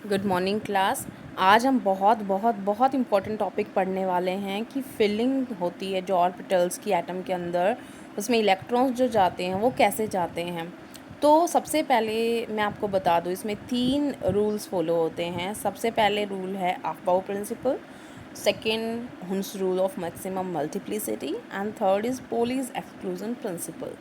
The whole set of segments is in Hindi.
Good morning class. आज हम बहुत बहुत बहुत इम्पोर्टेंट टॉपिक पढ़ने वाले हैं कि फिलिंग होती है जो ऑर्बिटल्स की एटम के अंदर, उसमें इलेक्ट्रॉन्स जो जाते हैं वो कैसे जाते हैं। तो सबसे पहले मैं आपको बता दूं, इसमें 3 रूल्स फॉलो होते हैं। सबसे पहले रूल है Aufbau principle, second Hund's rule of maximum multiplicity and third is Pauli's exclusion principle.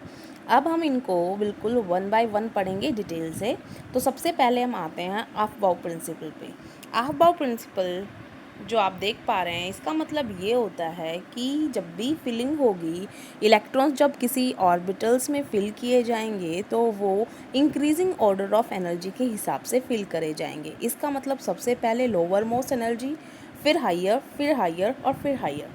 अब हम इनको बिल्कुल वन बाय वन पढ़ेंगे डिटेल से। तो सबसे पहले हम आते हैं अफबाउ प्रिंसिपल पे। अफबाउ प्रिंसिपल जो आप देख पा रहे हैं, इसका मतलब ये होता है कि जब भी फिलिंग होगी, इलेक्ट्रॉन्स जब किसी ऑर्बिटल्स में फिल किए जाएंगे तो वो इंक्रीजिंग ऑर्डर ऑफ एनर्जी के हिसाब से फिल करे जाएंगे। इसका मतलब सबसे पहले लोअर मोस्ट एनर्जी, फिर हाइयर और फिर हाइयर।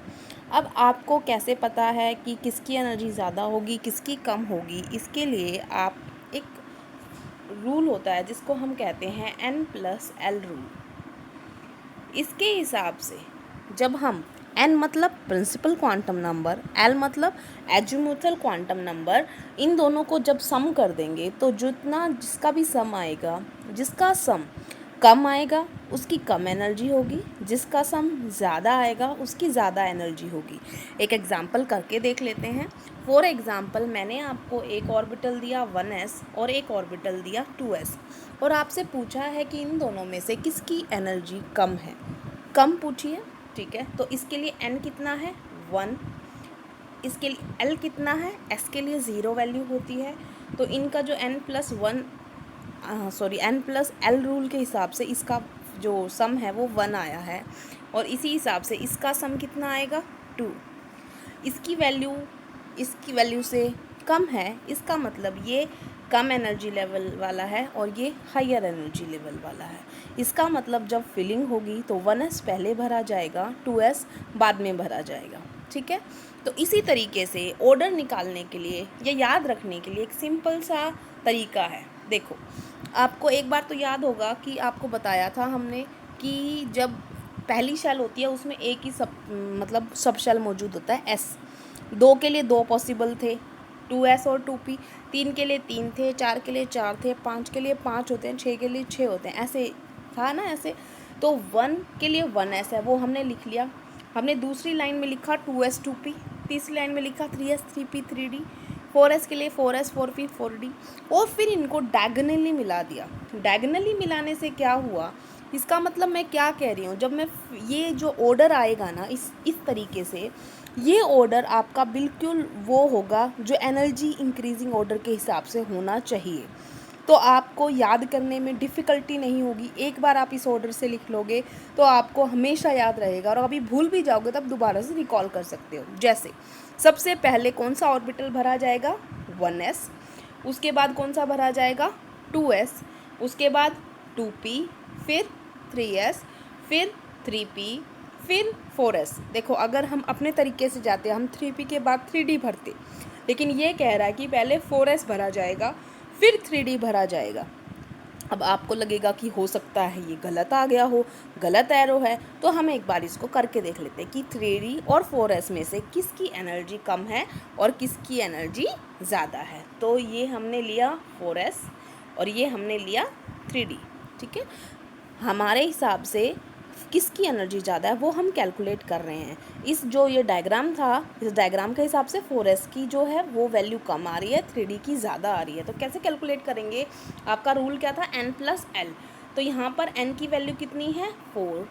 अब आपको कैसे पता है कि किसकी एनर्जी ज़्यादा होगी किसकी कम होगी? इसके लिए आप एक रूल होता है जिसको हम कहते हैं N+L रूल। इसके हिसाब से जब हम N मतलब प्रिंसिपल क्वांटम नंबर, L मतलब एजीमुथल क्वांटम नंबर, इन दोनों को जब सम कर देंगे तो जिसका भी सम आएगा, जिसका सम कम आएगा उसकी कम एनर्जी होगी, जिसका सम ज़्यादा आएगा उसकी ज़्यादा एनर्जी होगी। एक एग्जांपल करके देख लेते हैं। फॉर एग्जांपल, मैंने आपको एक ऑर्बिटल दिया 1s और एक ऑर्बिटल दिया 2s और आपसे पूछा है कि इन दोनों में से किसकी एनर्जी कम है। कम पूछिए, ठीक है। तो इसके लिए n कितना है 1, इसके लिए l कितना है, s के लिए 0 वैल्यू होती है। तो इनका जो N+L रूल के हिसाब से इसका जो सम है वो 1 आया है और इसी हिसाब से इसका सम कितना आएगा 2। इसकी वैल्यू से कम है, इसका मतलब ये कम एनर्जी लेवल वाला है और ये हायर एनर्जी लेवल वाला है। इसका मतलब जब फिलिंग होगी तो 1s पहले भरा जाएगा, 2s बाद में भरा जाएगा, ठीक है। तो इसी तरीके से ऑर्डर निकालने के लिए या याद रखने के लिए एक सिंपल सा तरीका है। देखो, आपको एक बार तो याद होगा कि आपको बताया था हमने कि जब पहली शेल होती है उसमें एक ही सब शेल मौजूद होता है s। 2 के लिए 2 पॉसिबल थे, 2s और 2p। 3 के लिए 3 थे, 4 के लिए 4 थे, 5 के लिए 5 होते हैं, 6 के लिए 6 होते हैं, ऐसे था ना ऐसे। तो 1 के लिए 1s है, वो हमने लिख लिया। हमने दूसरी लाइन में लिखा 2s 2p, तीसरी लाइन में लिखा 3s 3p 3d, 4s के लिए 4s 4p 4d और फिर इनको डायगोनली मिला दिया। डायगोनली मिलाने से क्या हुआ, इसका मतलब मैं क्या कह रही हूँ, जब मैं ये जो ऑर्डर आएगा ना इस तरीके से, ये ऑर्डर आपका बिल्कुल वो होगा जो एनर्जी इंक्रीजिंग ऑर्डर के हिसाब से होना चाहिए। तो आपको याद करने में डिफ़िकल्टी नहीं होगी। एक बार आप इस ऑर्डर से लिख लोगे तो आपको हमेशा याद रहेगा और अभी भूल भी जाओगे तब दोबारा से रिकॉल कर सकते हो। जैसे सबसे पहले कौन सा ऑर्बिटल भरा जाएगा 1s, उसके बाद कौन सा भरा जाएगा 2s, उसके बाद 2p, फिर 3s, फिर 3p, फिर 4s। देखो, अगर हम अपने तरीके से जाते हम 3p के बाद 3d भरते, लेकिन ये कह रहा है कि पहले 4s भरा जाएगा फिर 3d भरा जाएगा। अब आपको लगेगा कि हो सकता है ये गलत आ गया हो, गलत एरो है, तो हम एक बार इसको करके देख लेते हैं कि 3d और 4s में से किसकी एनर्जी कम है और किसकी एनर्जी ज़्यादा है। तो ये हमने लिया 4s और ये हमने लिया 3d, ठीक है। हमारे हिसाब से किसकी एनर्जी ज़्यादा है वो हम कैलकुलेट कर रहे हैं। इस जो ये डायग्राम था, इस डायग्राम के हिसाब से 4s की जो है वो वैल्यू कम आ रही है, 3d की ज़्यादा आ रही है। तो कैसे कैलकुलेट करेंगे? आपका रूल क्या था N+L। तो यहाँ पर n की वैल्यू कितनी है 4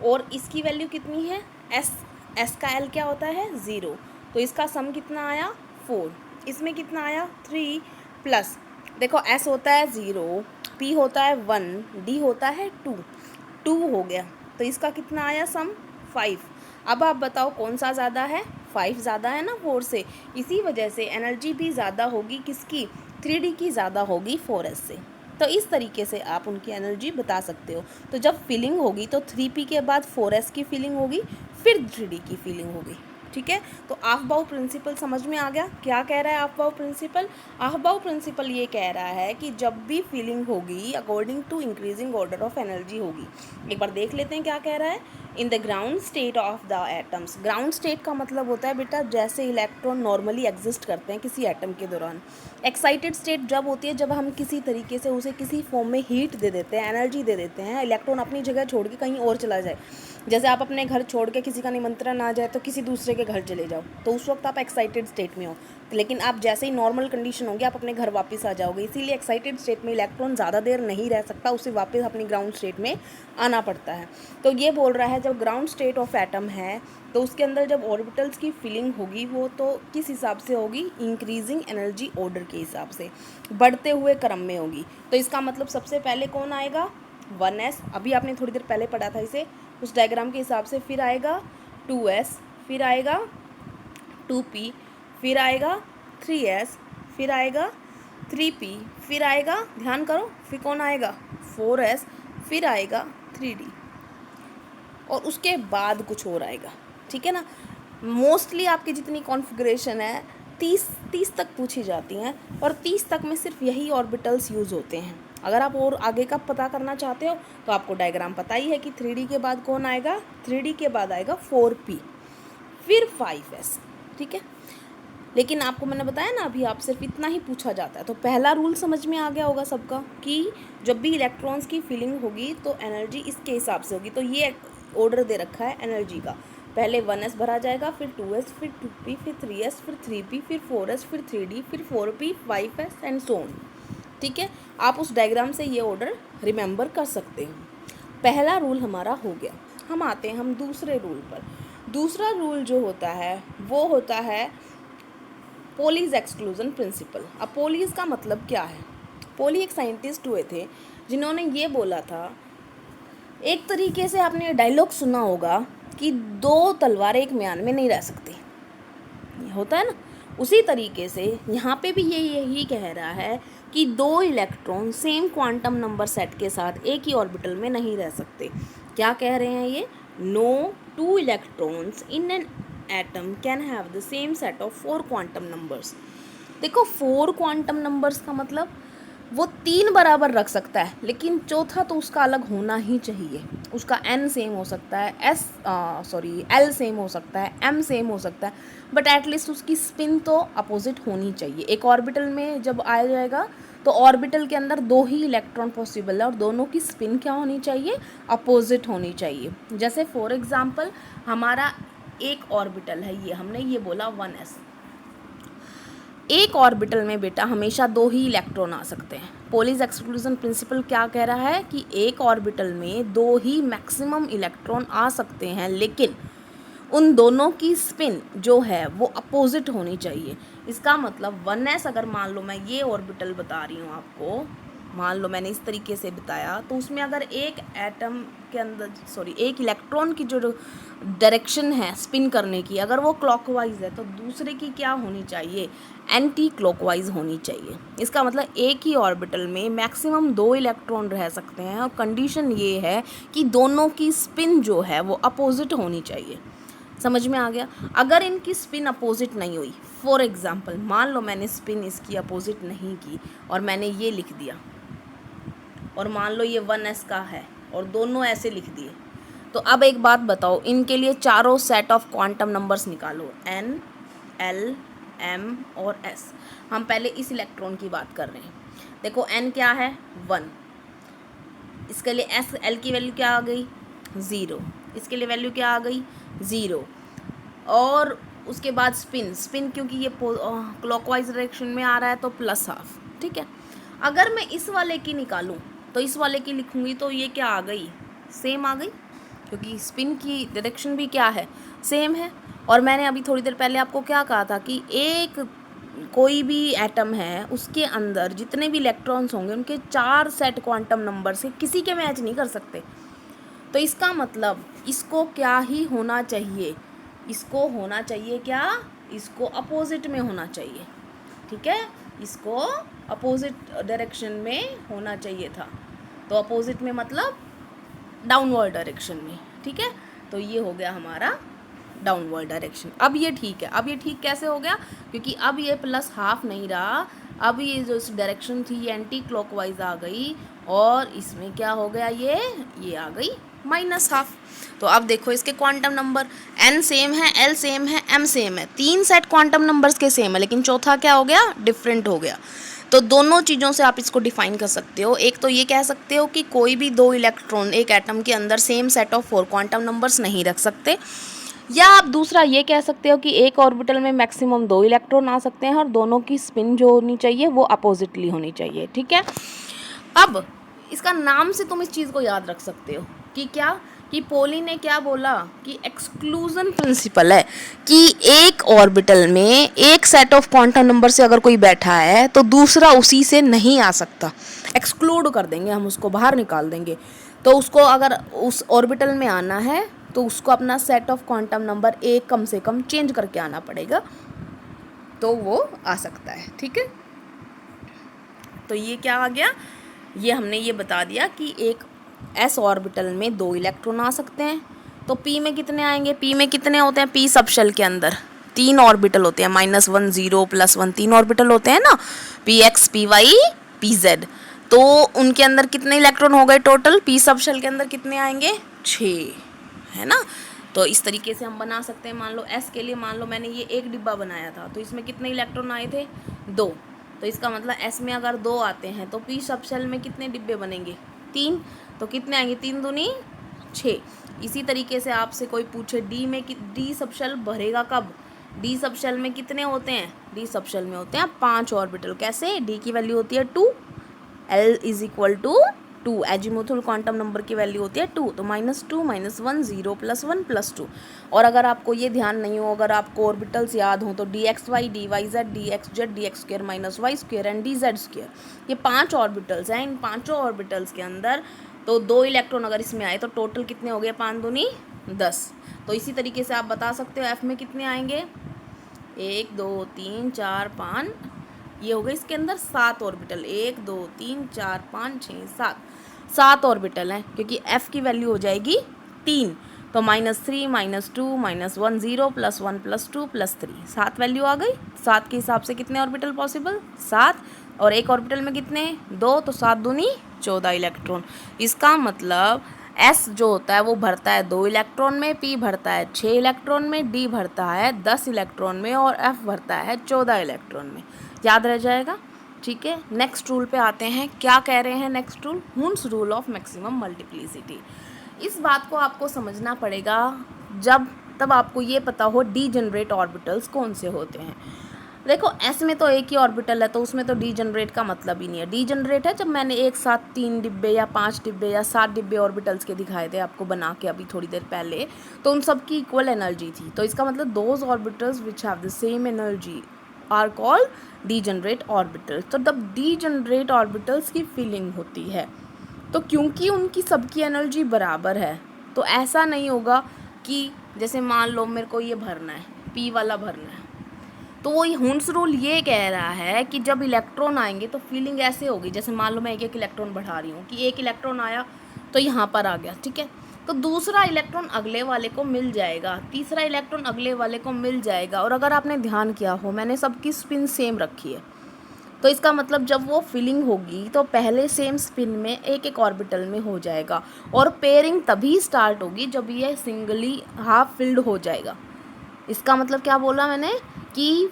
और इसकी वैल्यू कितनी है s का l क्या होता है 0। तो इसका सम कितना आया 4, इसमें कितना आया 3 प्लस, देखो s होता है 0, p होता है 1, d होता है 2 हो गया। तो इसका कितना आया सम 5। अब आप बताओ कौन सा ज़्यादा है, 5 ज़्यादा है ना 4 से। इसी वजह से एनर्जी भी ज़्यादा होगी किसकी, 3d की ज़्यादा होगी 4s से। तो इस तरीके से आप उनकी एनर्जी बता सकते हो। तो जब फिलिंग होगी तो 3p के बाद 4s की फिलिंग होगी, फिर 3d की फिलिंग होगी। ठीक है। तो अफबाउ प्रिंसिपल समझ में आ गया, क्या कह रहा है अफबाउ प्रिंसिपल? अफबाउ प्रिंसिपल ये कह रहा है कि जब भी फीलिंग होगी according to increasing order of energy होगी। एक बार देख लेते हैं क्या कह रहा है। In the ground state of the atoms, ground state का मतलब होता है बेटा जैसे इलेक्ट्रॉन नॉर्मली एग्जिस्ट करते हैं किसी एटम के दौरान। एक्साइटेड स्टेट जब होती है जब हम किसी तरीके से उसे किसी फॉर्म में हीट दे देते हैं, एनर्जी दे देते हैं, इलेक्ट्रॉन अपनी जगह छोड़ के कहीं और चला जाए। जैसे आप अपने घर छोड़ के किसी का निमंत्रण आ जाए तो किसी दूसरे के घर चले जाओ, तो उस वक्त आप एक्साइटेड स्टेट में हो। लेकिन आप जैसे ही नॉर्मल कंडीशन होगी आप अपने घर वापस आ जाओगे। इसीलिए एक्साइटेड स्टेट में इलेक्ट्रॉन ज़्यादा देर नहीं रह सकता, उसे वापस अपनी ग्राउंड स्टेट में आना पड़ता है। तो ये बोल रहा है जब ग्राउंड स्टेट ऑफ एटम है तो उसके अंदर जब ऑर्बिटल्स की फिलिंग होगी वो तो किस हिसाब से होगी, इंक्रीजिंग एनर्जी ऑर्डर के हिसाब से, बढ़ते हुए क्रम में होगी। तो इसका मतलब सबसे पहले कौन आएगा, 1s, अभी आपने थोड़ी देर पहले पढ़ा था इसे, उस डायग्राम के हिसाब से। फिर आएगा 2s, फिर आएगा 2p, फिर आएगा 3s, फिर आएगा 3p, फिर आएगा, ध्यान करो, फिर कौन आएगा 4s, फिर आएगा 3d, और उसके बाद कुछ और आएगा। ठीक है ना। मोस्टली आपकी जितनी कॉन्फ़िगरेशन है 30 तक पूछी जाती हैं, और 30 तक में सिर्फ यही ऑर्बिटल्स यूज़ होते हैं। अगर आप और आगे का पता करना चाहते हो तो आपको डायग्राम पता ही है कि 3D के बाद कौन आएगा, 3D के बाद आएगा 4p, फिर 5s। ठीक है। लेकिन आपको मैंने बताया ना अभी, आप सिर्फ इतना ही पूछा जाता है। तो पहला रूल समझ में आ गया होगा सबका कि जब भी इलेक्ट्रॉन्स की फिलिंग होगी तो एनर्जी इसके हिसाब से होगी। तो ये ऑर्डर दे रखा है एनर्जी का, पहले 1s भरा जाएगा, फिर 2s, फिर 2p, फिर 3s, फिर 3p, फिर 4s, फिर 3d, फिर 4p, 5s and so on. ठीक है। आप उस डायग्राम से ये ऑर्डर रिमेंबर कर सकते हो। पहला रूल हमारा हो गया। हम आते हैं हम दूसरे रूल पर। दूसरा रूल जो होता है वो होता है पोलीज एक्सक्लूजन प्रिंसिपल। अब पोलीज का मतलब क्या है? पोली एक साइंटिस्ट हुए थे जिन्होंने ये बोला था, एक तरीके से आपने डायलॉग सुना होगा कि दो तलवारें एक म्यान में नहीं रह सकती, होता है ना। उसी तरीके से यहाँ पे भी यही कह रहा है कि दो electron same quantum number set के साथ एक ही ऑर्बिटल में नहीं रह सकते। क्या कह रहे हैं ये? No two electrons in an atom can have the same set of 4 quantum numbers. देखो 4 क्वांटम नंबर्स का मतलब वो 3 बराबर रख सकता है, लेकिन चौथा तो उसका अलग होना ही चाहिए। उसका n सेम हो सकता है, l सेम हो सकता है, m सेम हो सकता है, बट एटलीस्ट उसकी स्पिन तो अपोजिट होनी चाहिए। एक ऑर्बिटल में जब आ जाएगा तो ऑर्बिटल के अंदर 2 ही इलेक्ट्रॉन पॉसिबल है और दोनों की स्पिन क्या होनी चाहिए, अपोजिट होनी चाहिए। जैसे फॉर एग्जांपल हमारा एक ऑर्बिटल है, ये हमने ये बोला 1s। एक ऑर्बिटल में बेटा हमेशा 2 ही इलेक्ट्रॉन आ सकते हैं। पोलीज एक्सक्लूजन प्रिंसिपल क्या कह रहा है कि एक ऑर्बिटल में 2 ही मैक्सिमम इलेक्ट्रॉन आ सकते हैं, लेकिन उन दोनों की स्पिन जो है वो अपोजिट होनी चाहिए। इसका मतलब 1s अगर मान लो मैं ये ऑर्बिटल बता रही हूँ आपको, मान लो मैंने इस तरीके से बताया, तो उसमें अगर एक एटम के अंदर एक इलेक्ट्रॉन की जो डायरेक्शन है स्पिन करने की, अगर वो क्लॉकवाइज है तो दूसरे की क्या होनी चाहिए, एंटी क्लॉकवाइज होनी चाहिए। इसका मतलब एक ही ऑर्बिटल में मैक्सिमम 2 इलेक्ट्रॉन रह सकते हैं और कंडीशन ये है कि दोनों की स्पिन जो है वो अपोजिट होनी चाहिए। समझ में आ गया? अगर इनकी स्पिन अपोजिट नहीं हुई, फॉर एग्जांपल मान लो मैंने स्पिन इसकी अपोजिट नहीं की और मैंने ये लिख दिया, और मान लो ये 1s का है और दोनों ऐसे लिख दिए, तो अब एक बात बताओ, इनके लिए चारों सेट ऑफ क्वांटम नंबर्स निकालो, n, l, m और s। हम पहले इस इलेक्ट्रॉन की बात कर रहे हैं। देखो n क्या है 1, इसके लिए s l की वैल्यू क्या आ गई 0, इसके लिए वैल्यू क्या आ गई 0, और उसके बाद स्पिन क्योंकि ये क्लॉकवाइज डायरेक्शन में आ रहा है तो +½ ठीक है। अगर मैं इस वाले की निकालूं तो इस वाले की लिखूंगी तो ये क्या आ गई, सेम आ गई, क्योंकि स्पिन की डायरेक्शन भी क्या है, सेम है। और मैंने अभी थोड़ी देर पहले आपको क्या कहा था कि एक कोई भी एटम है उसके अंदर जितने भी इलेक्ट्रॉन्स होंगे उनके 4 सेट क्वांटम नंबर से किसी के मैच नहीं कर सकते। तो इसका मतलब इसको क्या ही होना चाहिए, इसको होना चाहिए क्या, इसको अपोजिट में होना चाहिए। ठीक है, इसको अपोजिट डायरेक्शन में होना चाहिए था। तो अपोजिट में मतलब डाउनवर्ड डायरेक्शन में। ठीक है, तो ये हो गया हमारा डाउनवर्ड डायरेक्शन। अब ये ठीक है। अब ये ठीक कैसे हो गया? क्योंकि अब ये प्लस हाफ नहीं रहा, अब ये जो डायरेक्शन थी ये एंटी क्लॉकवाइज आ गई, और इसमें क्या हो गया, ये आ गई माइनस हाफ। तो अब देखो इसके क्वांटम नंबर, n सेम है, l सेम है, m सेम है, 3 सेट क्वांटम नंबर्स के सेम है, लेकिन चौथा क्या हो गया, डिफरेंट हो गया। तो दोनों चीज़ों से आप इसको डिफाइन कर सकते हो। एक तो ये कह सकते हो कि कोई भी 2 इलेक्ट्रॉन एक एटम के अंदर same set of 4 quantum numbers नहीं रख सकते, या आप दूसरा ये कह सकते हो कि एक ऑर्बिटल में मैक्सिमम 2 इलेक्ट्रॉन आ सकते हैं और दोनों की स्पिन जो होनी चाहिए वो अपोजिटली होनी चाहिए। ठीक है, अब इसका नाम से तुम इस चीज़ को याद रख सकते हो कि क्या, कि पोली ने क्या बोला कि एक्सक्लूजन प्रिंसिपल है, कि एक ऑर्बिटल में एक सेट ऑफ क्वांटम नंबर से अगर कोई बैठा है तो दूसरा उसी से नहीं आ सकता, एक्सक्लूड कर देंगे हम, उसको बाहर निकाल देंगे। तो उसको अगर उस ऑर्बिटल में आना है तो उसको अपना सेट ऑफ क्वांटम नंबर एक कम से कम चेंज करके आना पड़ेगा, तो वो आ सकता है। ठीक है, तो ये क्या आ गया, ये हमने ये बता दिया कि एक s ऑर्बिटल में 2 इलेक्ट्रॉन आ सकते हैं। तो p में कितने आएंगे, p में कितने होते हैं, p सब शेल के अंदर 3 ऑर्बिटल होते हैं, -1 0 +1 3 ऑर्बिटल होते हैं ना, px py pz। तो उनके अंदर कितने इलेक्ट्रॉन हो गए टोटल, p सब शेल के अंदर कितने आएंगे, 6, है ना। तो इस तरीके से हम बना सकते हैं। मान लो s के लिए, मान लो मैंने ये एक डिब्बा बनाया था, तो इसमें कितने इलेक्ट्रॉन आए थे, 2। तो इसका मतलब s में अगर 2 आते हैं तो p सब शेल में कितने डिब्बे बनेंगे, 3। तो कितने आएंगे, 3 दूनी 6। इसी तरीके से आपसे कोई पूछे d में, d सब शेल भरेगा कब, d सब शेल में कितने होते हैं, d सब शेल में होते हैं 5 ऑर्बिटल। कैसे, d की वैल्यू होती है 2, l = 2, एजीमुथल क्वांटम नंबर की वैल्यू होती है 2, तो -2 -1 0 +1 +2। और अगर आपको ये ध्यान नहीं हो, अगर आपको ऑर्बिटल्स याद हो तो dxy dyz dxz dx² -y² and dz², ये 5 ऑर्बिटल्स हैं। इन पांचों ऑर्बिटल्स के अंदर तो 2 इलेक्ट्रॉन अगर इसमें आए तो टोटल कितने हो गए, 5 दूनी 10। तो इसी तरीके से आप बता सकते हो f में कितने आएंगे, 1 2 3 4 5, ये हो गए इसके अंदर 7 ऑर्बिटल, 1 2 3 4 5 6 7 ऑर्बिटल हैं, क्योंकि f की वैल्यू हो जाएगी 3। तो -3 -2 -1 0 +1 +2 +3, 7 वैल्यू आ गई। 7 के हिसाब से कितने ऑर्बिटल पॉसिबल, 7, और एक ऑर्बिटल में कितने, 2, तो 7 दूनी 14 इलेक्ट्रॉन। इसका मतलब s जो होता है वो भरता है 2 इलेक्ट्रॉन में, p भरता है 6 इलेक्ट्रॉन में, d भरता है 10 इलेक्ट्रॉन में, और f भरता है 14 इलेक्ट्रॉन में। याद रह जाएगा। ठीक है, नेक्स्ट रूल पे आते हैं। क्या कह रहे हैं next rule, Hund's rule of maximum multiplicity. इस बात को आपको समझना पड़ेगा जब तब आपको ये पता हो डीजनरेट ऑर्बिटल्स कौन से होते हैं। देखो s में तो एक ही ऑर्बिटल है, तो उसमें तो डीजनरेट का मतलब ही नहीं है। डीजनरेट है जब मैंने एक साथ 3 डिब्बे या 5 डिब्बे या 7 डिब्बे ऑर्बिटल्स के दिखाए थे आपको बना के अभी थोड़ी देर पहले, तो उन सब की इक्वल एनर्जी थी। तो इसका मतलब those orbitals which have the same energy are called degenerate orbitals. तो जब डीजनरेट ऑर्बिटल्स की फिलिंग होती है तो क्योंकि उनकी सबकी एनर्जी बराबर है, तो ऐसा नहीं होगा कि जैसे मान लो मेरे को ये भरना है, p वाला भरना है, तो वो हुन्स रूल ये कह रहा है कि जब इलेक्ट्रॉन आएंगे तो फीलिंग ऐसे होगी, जैसे मान लो मैं एक इलेक्ट्रॉन बढ़ा रही हूँ कि एक इलेक्ट्रॉन आया तो यहाँ पर आ गया, ठीक है, तो दूसरा इलेक्ट्रॉन अगले वाले को मिल जाएगा, तीसरा इलेक्ट्रॉन अगले वाले को मिल जाएगा। और अगर आपने ध्यान किया हो मैंने सबकी स्पिन सेम रखी है, तो इसका मतलब जब वो फिलिंग होगी तो पहले सेम स्पिन में एक एक ऑर्बिटल में हो जाएगा, और पेयरिंग तभी स्टार्ट होगी जब ये सिंगली हाफ फिल्ड हो जाएगा। इसका मतलब क्या बोला मैंने कि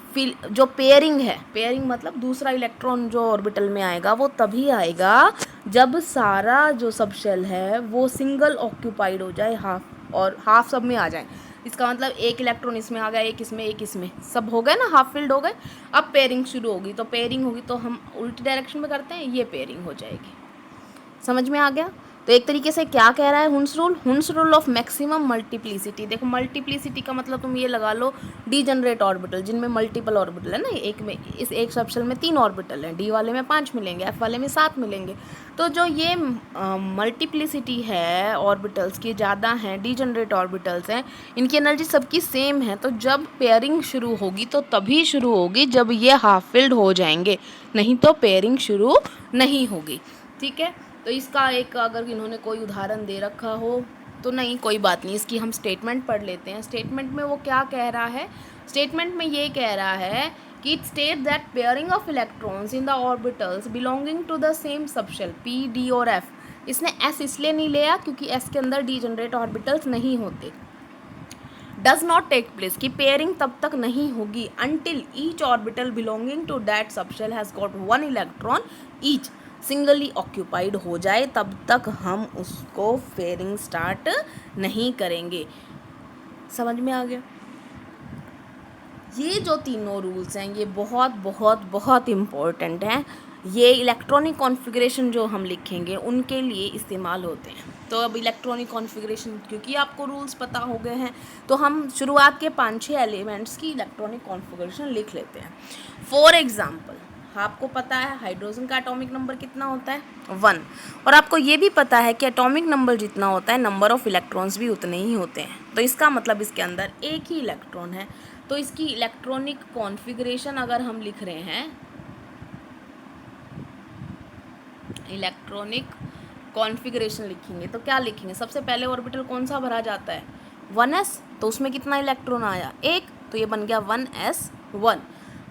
जो पेयरिंग है, पेयरिंग मतलब दूसरा इलेक्ट्रॉन जो ऑर्बिटल में आएगा वो तभी आएगा जब सारा जो सब शेल है वो सिंगल ऑक्यूपाइड हो जाए, हाफ और हाफ सब में आ जाए। इसका मतलब एक इलेक्ट्रॉन इसमें आ गया, एक इसमें, एक इसमें, सब हो गए ना, हाफ फिल्ड हो गए। अब पेयरिंग शुरू होगी, तो पेयरिंग होगी तो हम उल्टी डायरेक्शन में करते हैं, ये पेयरिंग हो जाएगी। समझ में आ गया। तो एक तरीके से क्या कह रहा है Hund's rule of maximum multiplicity. देखो मल्टीप्लिसिटी का मतलब तुम ये लगा लो डीजनरेट ऑर्बिटल जिनमें मल्टीपल ऑर्बिटल है ना, एक में इस एक सबशेल में 3 ऑर्बिटल हैं, डी वाले में 5 मिलेंगे, एफ वाले में 7 मिलेंगे। तो जो ये मल्टीप्लिसिटी है ऑर्बिटल्स की ज़्यादा हैं, डीजनरेट ऑर्बिटल्स हैं, इनकी एनर्जी सबकी सेम है। तो जब पेयरिंग शुरू होगी तो तभी शुरू होगी जब ये हाफ फिल्ड हो जाएंगे, नहीं तो पेयरिंग शुरू नहीं होगी। ठीक है, तो इसका एक अगर इन्होंने कोई उदाहरण दे रखा हो तो नहीं, कोई बात नहीं, इसकी हम स्टेटमेंट पढ़ लेते हैं। स्टेटमेंट में वो क्या कह रहा है, स्टेटमेंट में ये कह रहा है कि it state that pairing of electrons in the orbitals belonging to the same subshell p, d और एफ। इसने एस इसलिए नहीं लिया क्योंकि एस के अंदर डीजनरेट ऑर्बिटल्स नहीं होते। डज नॉट टेक प्लेस, कि पेयरिंग तब तक नहीं होगी until each orbital belonging to that subshell has got 1 electron each singly occupied हो जाए, तब तक हम उसको पेयरिंग स्टार्ट नहीं करेंगे। समझ में आ गया? ये जो तीनों रूल्स हैं ये बहुत बहुत बहुत इम्पोर्टेंट हैं। ये इलेक्ट्रॉनिक कॉन्फ़िगरेशन जो हम लिखेंगे उनके लिए इस्तेमाल होते हैं। तो अब इलेक्ट्रॉनिक कॉन्फ़िगरेशन क्योंकि आपको रूल्स पता हो गए हैं, तो हम शुरुआत के 5-6 एलिमेंट्स की इलेक्ट्रॉनिक कॉन्फ़िगरेशन लिख लेते हैं। फॉर एग्ज़ाम्पल, आपको पता है हाइड्रोजन का एटॉमिक नंबर कितना होता है, 1। और आपको ये भी पता है कि एटॉमिक नंबर जितना होता है नंबर ऑफ़ इलेक्ट्रॉन्स भी उतने ही होते हैं। तो इसका मतलब इसके अंदर एक ही इलेक्ट्रॉन है। तो इसकी इलेक्ट्रॉनिक कॉन्फ़िगरेशन अगर हम लिख रहे हैं, इलेक्ट्रॉनिक कॉन्फ़िगरेशन लिखेंगे तो क्या लिखेंगे, सबसे पहले ऑर्बिटल कौन सा भरा जाता है, 1s। तो उसमें कितना इलेक्ट्रॉन आया, 1, तो ये बन गया 1s1।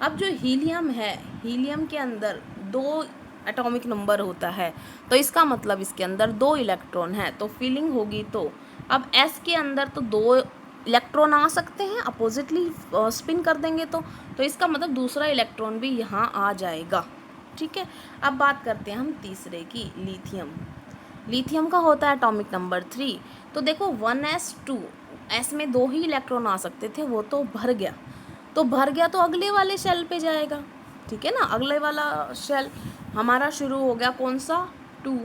अब जो हीलियम है, हीलियम के अंदर 2 एटॉमिक नंबर होता है, तो इसका मतलब इसके अंदर 2 इलेक्ट्रॉन है। तो फिलिंग होगी तो अब s के अंदर तो 2 इलेक्ट्रॉन आ सकते हैं, अपोजिटली स्पिन कर देंगे तो इसका मतलब दूसरा इलेक्ट्रॉन भी यहाँ आ जाएगा। ठीक है, अब बात करते हैं हम तीसरे की, लिथियम। लिथियम का होता है एटॉमिक नंबर 3। तो देखो 1s2, s में 2 ही इलेक्ट्रॉन आ सकते थे, वो तो भर गया। तो भर गया तो अगले वाले शेल पे जाएगा। ठीक है ना, अगले वाला शेल हमारा शुरू हो गया कौन सा, 2।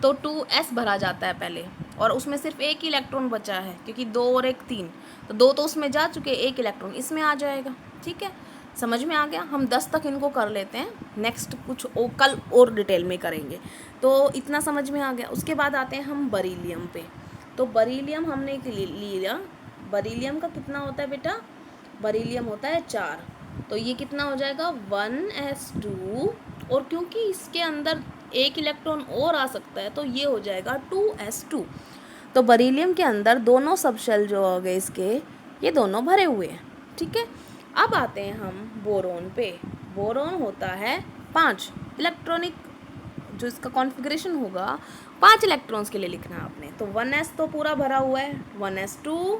तो 2s भरा जाता है पहले, और उसमें सिर्फ 1 इलेक्ट्रॉन बचा है क्योंकि 2 और 1 3, तो 2 तो उसमें जा चुके, 1 इलेक्ट्रॉन इसमें आ जाएगा। ठीक है, समझ में आ गया? हम 10 तक इनको कर लेते हैं, नेक्स्ट कुछ कल और डिटेल में करेंगे। तो इतना समझ में आ गया। उसके बाद आते हैं हम बरीलियम पे। तो बरीलियम हमने लिया, बरीलियम का कितना होता है बेटा, बरीलियम होता है 4। तो ये कितना हो जाएगा 1s2, और क्योंकि इसके अंदर 1 इलेक्ट्रॉन और आ सकता है तो ये हो जाएगा 2s2। तो बरीलियम के अंदर दोनों सबशेल जो हो गए इसके, ये दोनों भरे हुए हैं। ठीक है, अब आते हैं हम बोरोन पे। बोरोन होता है 5 इलेक्ट्रॉनिक, जो इसका कॉन्फ़िगरेशन होगा 5 इलेक्ट्रॉन्स के लिए लिखना है आपने। तो 1s तो पूरा भरा हुआ है, 1s2,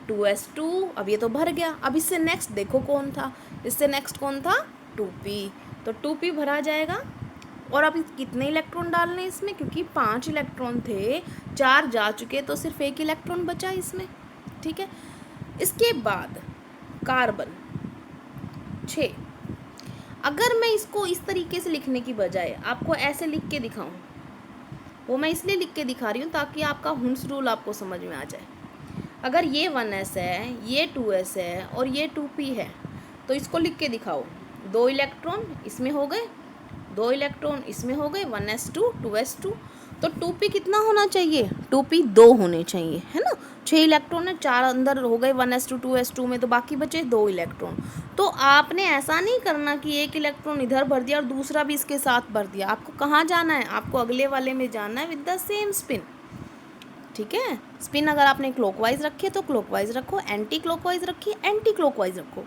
2s2, अब ये तो भर गया। अब इससे नेक्स्ट देखो कौन था, इससे नेक्स्ट कौन था, 2p। तो 2p भरा जाएगा। और अब कितने इलेक्ट्रॉन डालने इसमें, क्योंकि 5 इलेक्ट्रॉन थे, 4 जा चुके, तो सिर्फ 1 इलेक्ट्रॉन बचा इसमें। ठीक है, इसके बाद कार्बन 6। अगर मैं इसको इस तरीके से लिखने की बजाय आपको ऐसे लिख के दिखाऊं, वो मैं इसलिए लिख के दिखा रही हूँ ताकि आपका हुंस रूल आपको समझ में आ जाए। अगर ये 1s है, ये 2s है और ये 2p है, तो इसको लिख के दिखाओ, 2 इलेक्ट्रॉन इसमें हो गए, 2 इलेक्ट्रॉन इसमें हो गए, 1s2, 2s2। तो 2p कितना होना चाहिए, 2p 2 होने चाहिए, है ना। 6 इलेक्ट्रॉन है, 4 अंदर हो गए 1s2, 2s2 में, तो बाकी बचे 2 इलेक्ट्रॉन। तो आपने ऐसा नहीं करना कि 1 इलेक्ट्रॉन इधर भर दिया और दूसरा भी इसके साथ भर दिया। आपको कहाँ जाना है, आपको अगले वाले में जाना है विद द सेम स्पिन। ठीक है, स्पिन अगर आपने क्लॉकवाइज रखी है तो क्लॉकवाइज रखो, एंटी क्लॉकवाइज रखी है एंटी क्लॉकवाइज रखो,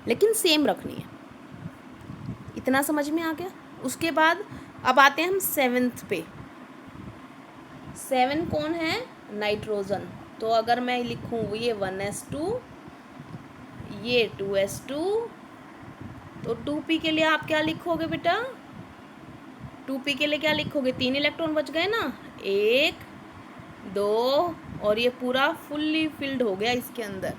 लेकिन सेम रखनी है। इतना समझ में आ गया? उसके बाद अब आते हैं हम 7th पे। 7 कौन है, नाइट्रोजन। तो अगर मैं लिखूँ ये 1s2, ये 2s2, तो 2p के लिए आप क्या लिखोगे बेटा, 2p के लिए क्या लिखोगे, 3 इलेक्ट्रॉन बच गए ना, 1 2, और ये पूरा फुल्ली फिल्ड हो गया इसके अंदर।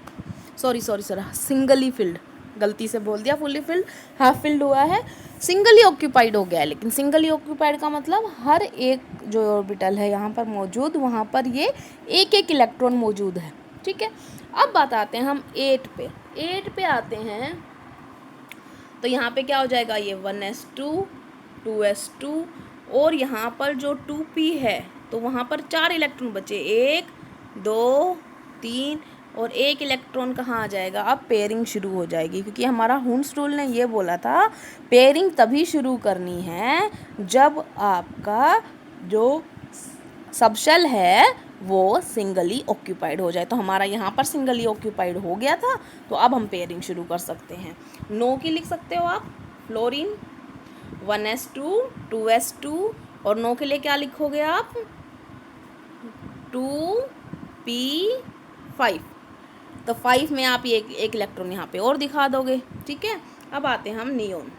सॉरी सिंगली फिल्ड, गलती से बोल दिया फुल्ली फिल्ड, हाफ फिल्ड हुआ है, सिंगली ऑक्यूपाइड हो गया है। लेकिन सिंगली ऑक्यूपाइड का मतलब हर एक जो ऑर्बिटल है यहाँ पर मौजूद, वहाँ पर ये 1 इलेक्ट्रॉन मौजूद है। ठीक है, अब बात आते हैं हम 8 पे। 8 पे आते हैं तो यहाँ पे क्या हो जाएगा, ये 1s2, 2s2, और यहाँ पर जो 2p है तो वहाँ पर 4 इलेक्ट्रॉन बचे, 1 2 3, और 1 इलेक्ट्रॉन कहाँ आ जाएगा, अब पेयरिंग शुरू हो जाएगी। क्योंकि हमारा हुंस रूल ने ये बोला था पेयरिंग तभी शुरू करनी है जब आपका जो सब शेल है वो सिंगली ऑक्यूपाइड हो जाए। तो हमारा यहाँ पर सिंगली ऑक्यूपाइड हो गया था, तो अब हम पेयरिंग शुरू कर सकते हैं। नो की लिख सकते हो आप, फ्लोरीन 1s2 2s2, और नो के लिए क्या लिखोगे आप, 2p5। तो 5 में आप ये एक इलेक्ट्रॉन यहाँ पे और दिखा दोगे, ठीक है। अब आते हैं हम नियोन।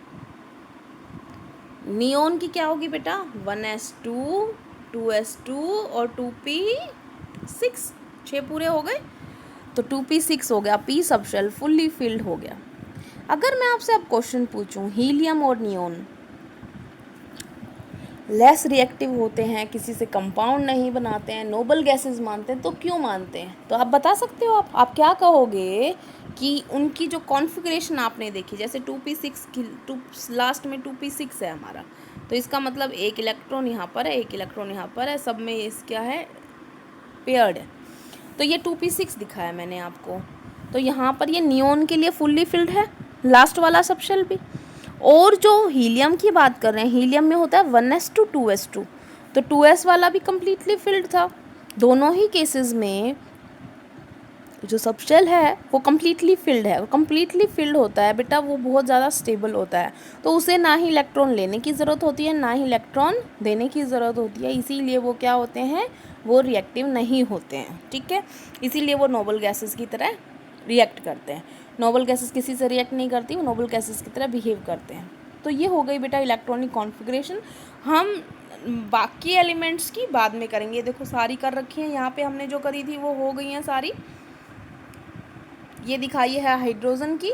नियोन की क्या होगी बेटा, 1s2 2s2 और 2p6, 6 पूरे हो गए, तो 2p6 हो गया, p सब शेल फुल्ली फिल्ड हो गया। अगर मैं आपसे अब क्वेश्चन पूछूं, हीलियम और नियोन लेस रिएक्टिव होते हैं, किसी से कंपाउंड नहीं बनाते हैं, नोबल गैसेस मानते हैं, तो क्यों मानते हैं? तो आप बता सकते हो, आप क्या कहोगे कि उनकी जो कॉन्फ़िगरेशन आपने देखी, जैसे 2p6 की लास्ट में 2p6 है हमारा, तो इसका मतलब एक इलेक्ट्रॉन यहाँ पर है, एक इलेक्ट्रॉन यहाँ पर है, सब में इस क्या है, पेयर्ड है। तो ये 2p6 दिखाया मैंने आपको, तो यहाँ पर ये नियोन के लिए फुल्ली फिल्ड है, लास्ट वाला सब शेल भी। और जो हीलियम की बात कर रहे हैं, हीलियम में होता है 1s2 2s2, तो 2s वाला भी कम्प्लीटली फिल्ड था। दोनों ही केसेस में जो सब शेल है वो कम्प्लीटली फिल्ड है, और कम्प्लीटली फिल्ड होता है बेटा वो बहुत ज़्यादा स्टेबल होता है, तो उसे ना ही इलेक्ट्रॉन लेने की ज़रूरत होती है ना ही इलेक्ट्रॉन देने की ज़रूरत होती है, इसीलिए वो क्या होते हैं, वो रिएक्टिव नहीं होते हैं, ठीक है। इसीलिए वो नोबल गैसेस की तरह रिएक्ट करते हैं। नोबल गैसेस किसी से रिएक्ट नहीं करती, वो नोबल गैसेस की तरह बिहेव करते हैं। तो ये हो गई बेटा इलेक्ट्रॉनिक कॉन्फ़िगरेशन। हम बाकी एलिमेंट्स की बाद में करेंगे। देखो सारी कर रखी हैं यहाँ पे, हमने जो करी थी वो हो गई हैं सारी। ये दिखाई है हाइड्रोजन की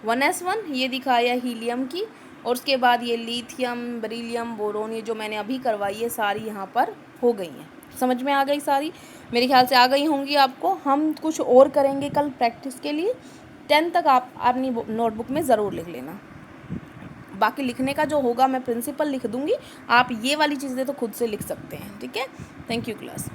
1s1, ये दिखाई है हीलियम की, और उसके बाद ये लिथियम, बेरिलियम, बोरोन, ये जो मैंने अभी करवाई है सारी यहाँ पर हो गई हैं। समझ में आ गई सारी? मेरे ख्याल से आ गई होंगी आपको। हम कुछ और करेंगे कल प्रैक्टिस के लिए, 10 तक आप अपनी नोटबुक में ज़रूर लिख लेना। बाकी लिखने का जो होगा मैं प्रिंसिपल लिख दूँगी, आप ये वाली चीज़ें तो खुद से लिख सकते हैं, ठीक है। Thank you class.